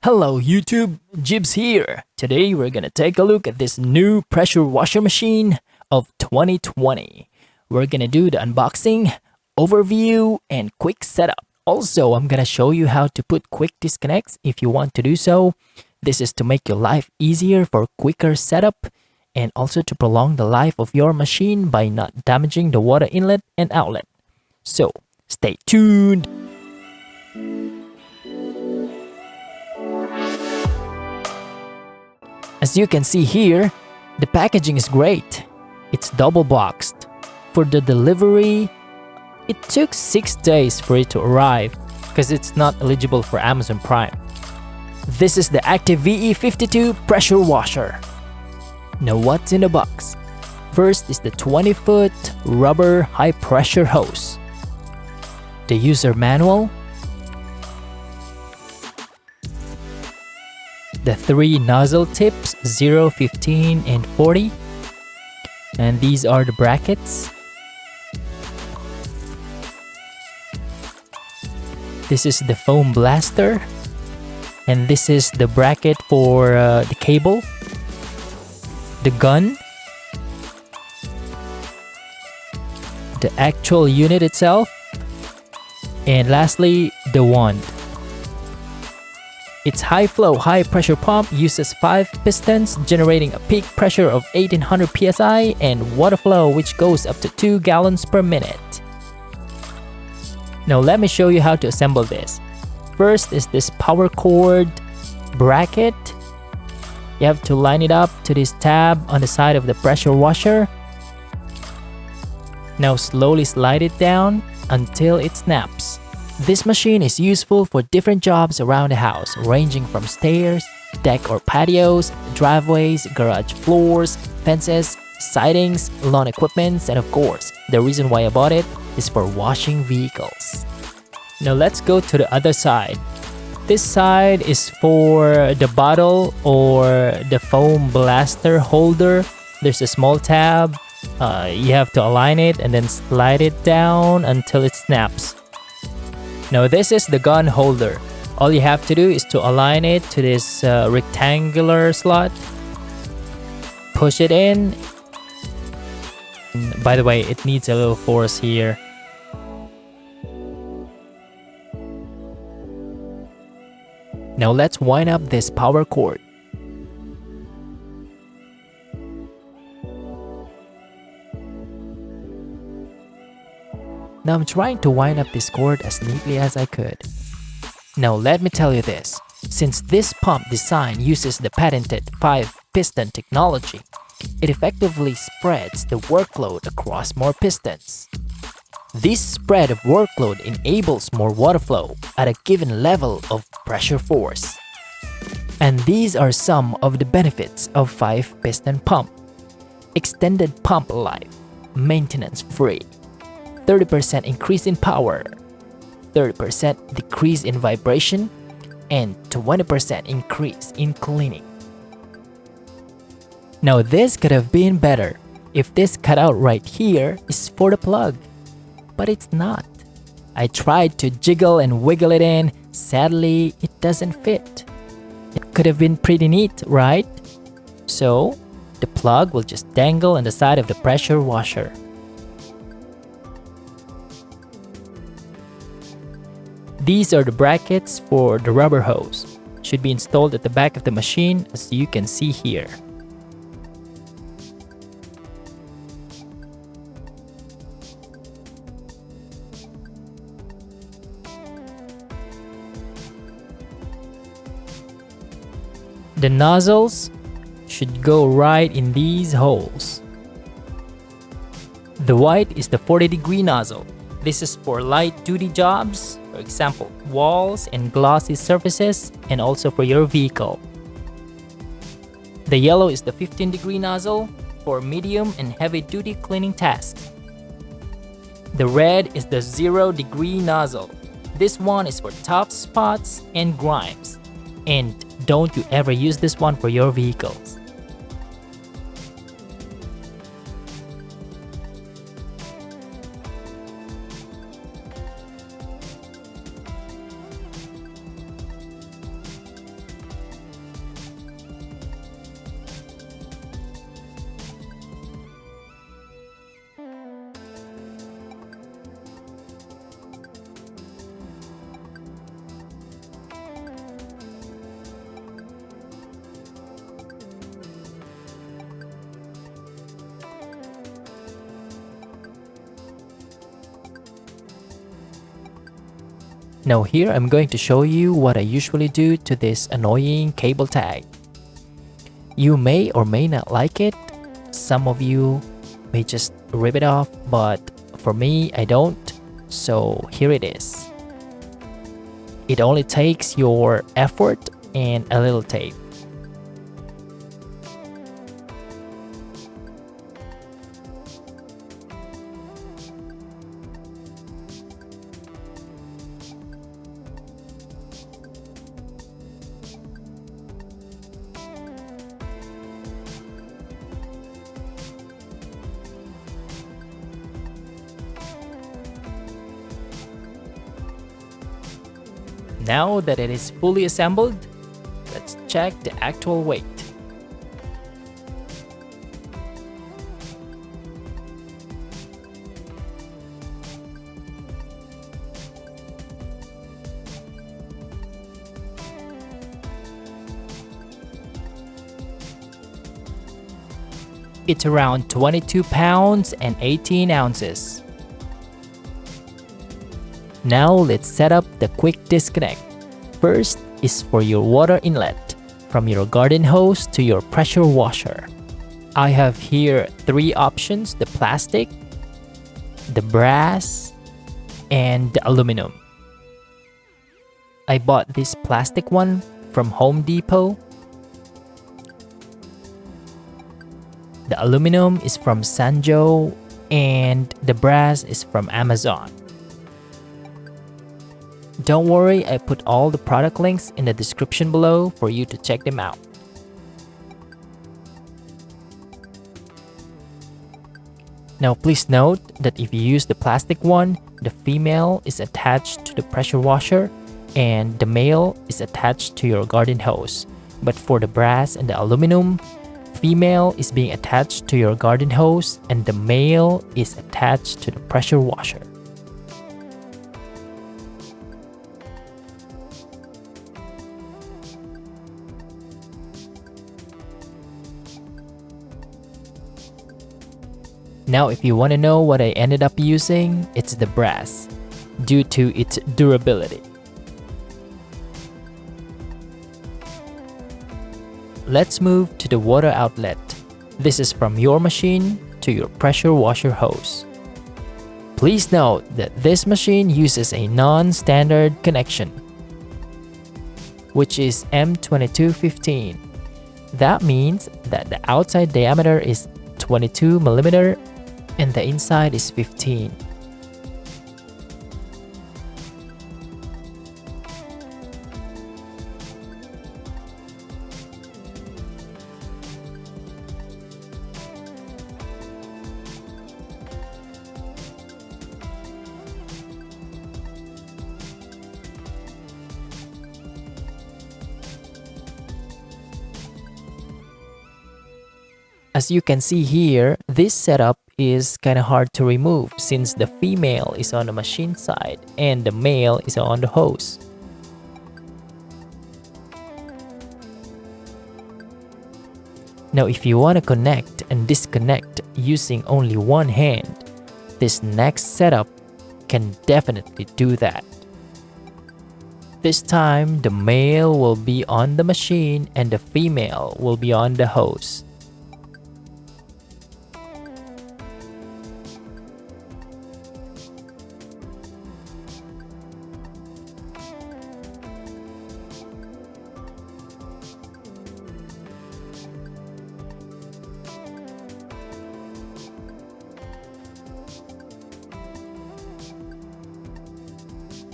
Hello YouTube, Jibs here. Today we're gonna take a look at this new pressure washer machine of 2020. We're gonna do the unboxing, overview, and quick setup. Also, I'm gonna show you how to put quick disconnects if you want to do so. This is to make your life easier for quicker setup and also to prolong the life of your machine by not damaging the water inlet and outlet. So, stay tuned. As you can see here, the packaging is great. It's double boxed. For the delivery, it took 6 days for it to arrive because it's not eligible for Amazon Prime. This is the active VE52 pressure washer. Now what's in the box? First is the 20-foot rubber high pressure hose, the user manual, the 3 nozzle tips 0, 15, and 40, and these are the brackets. This is the foam blaster, and this is the bracket for the cable, the gun, the actual unit itself, and lastly the wand. Its high flow, high pressure pump uses 5 pistons, generating a peak pressure of 1800 psi and water flow which goes up to 2 gallons per minute. Now let me show you how to assemble this. First is this power cord bracket. You have to line it up to this tab on the side of the pressure washer. Now slowly slide it down until it snaps. This machine is useful for different jobs around the house, ranging from stairs, deck or patios, driveways, garage floors, fences, sidings, lawn equipments, and of course, the reason why I bought it is for washing vehicles. Now let's go to the other side. This side is for the bottle or the foam blaster holder. There's a small tab. You have to align it and then slide it down until it snaps. Now this is the gun holder. All you have to do is to align it to this rectangular slot. Push it in. And by the way, it needs a little force here. Now let's wind up this power cord. Now I'm trying to wind up this cord as neatly as I could. Now let me tell you this, since this pump design uses the patented 5-piston technology, it effectively spreads the workload across more pistons. This spread of workload enables more water flow at a given level of pressure force. And these are some of the benefits of 5-piston pump. Extended pump life, maintenance free, 30% increase in power, 30% decrease in vibration, and 20% increase in cleaning. Now this could have been better if this cutout right here is for the plug, but it's not. I tried to jiggle and wiggle it in, sadly it doesn't fit. It could have been pretty neat, right? So the plug will just dangle on the side of the pressure washer. These are the brackets for the rubber hose. Should be installed at the back of the machine as you can see here. The nozzles should go right in these holes. The white is the 40-degree nozzle. This is for light-duty jobs, for example, walls and glossy surfaces, and also for your vehicle. The yellow is the 15-degree nozzle for medium and heavy-duty cleaning tasks. The red is the 0-degree nozzle. This one is for tough spots and grimes. And don't you ever use this one for your vehicles. Now here I'm going to show you what I usually do to this annoying cable tag. You may or may not like it. Some of you may just rip it off, but for me, I don't. So here it is. It only takes your effort and a little tape. Now that it is fully assembled, let's check the actual weight. It's around 22 pounds and 18 ounces. Now let's set up the quick disconnect. First is for your water inlet, from your garden hose to your pressure washer. I have here 3 options: the plastic, the brass, and the aluminum. I bought this plastic one from Home Depot. The aluminum is from Sanjo, and the brass is from Amazon. Don't worry, I put all the product links in the description below for you to check them out. Now please note that if you use the plastic one, the female is attached to the pressure washer and the male is attached to your garden hose. But for the brass and the aluminum, female is being attached to your garden hose and the male is attached to the pressure washer. Now if you want to know what I ended up using, it's the brass, due to its durability. Let's move to the water outlet. This is from your machine to your pressure washer hose. Please note that this machine uses a non-standard connection, which is M2215. That means that the outside diameter is 22 mm and the inside is 15. As you can see here, this setup is kinda hard to remove since the female is on the machine side and the male is on the hose. Now if you want to connect and disconnect using only one hand, this next setup can definitely do that. This time the male will be on the machine and the female will be on the hose.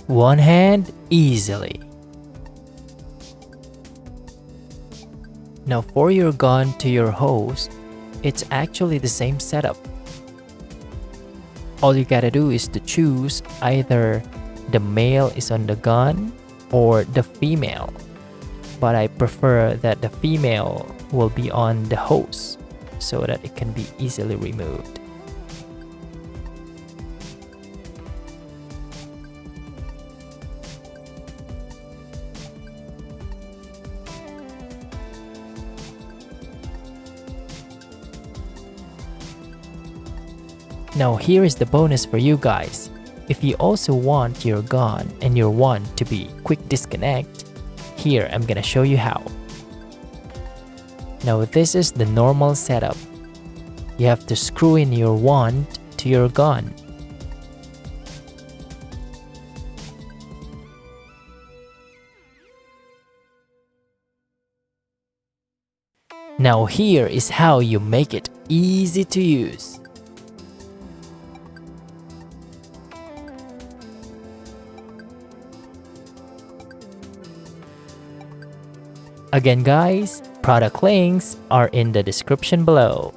One hand easily. Now for your gun to your hose, it's actually the same setup. All you gotta do is to choose either the male is on the gun or the female. But I prefer that the female will be on the hose so that it can be easily removed. Now here is the bonus for you guys. If you also want your gun and your wand to be quick disconnect, here I'm gonna show you how. Now this is the normal setup. You have to screw in your wand to your gun. Now here is how you make it easy to use. Again guys, product links are in the description below.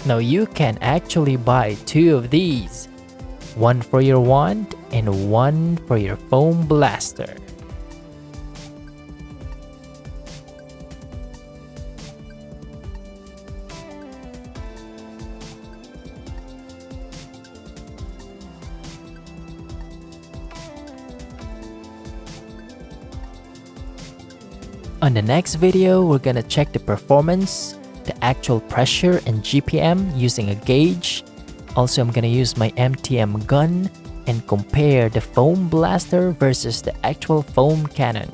Now you can actually buy 2 of these, one for your wand and one for your foam blaster. On the next video, we're gonna check the performance, the actual pressure and GPM using a gauge. Also, I'm gonna use my MTM gun and compare the foam blaster versus the actual foam cannon.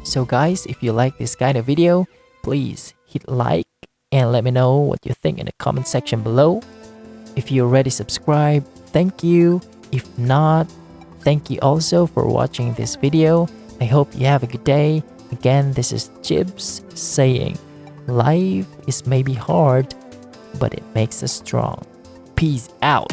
So guys, if you like this kind of video, please hit like and let me know what you think in the comment section below. If you already subscribed, thank you. If not, thank you also for watching this video. I hope you have a good day. Again, this is Jibs saying, life is maybe hard, but it makes us strong. Peace out.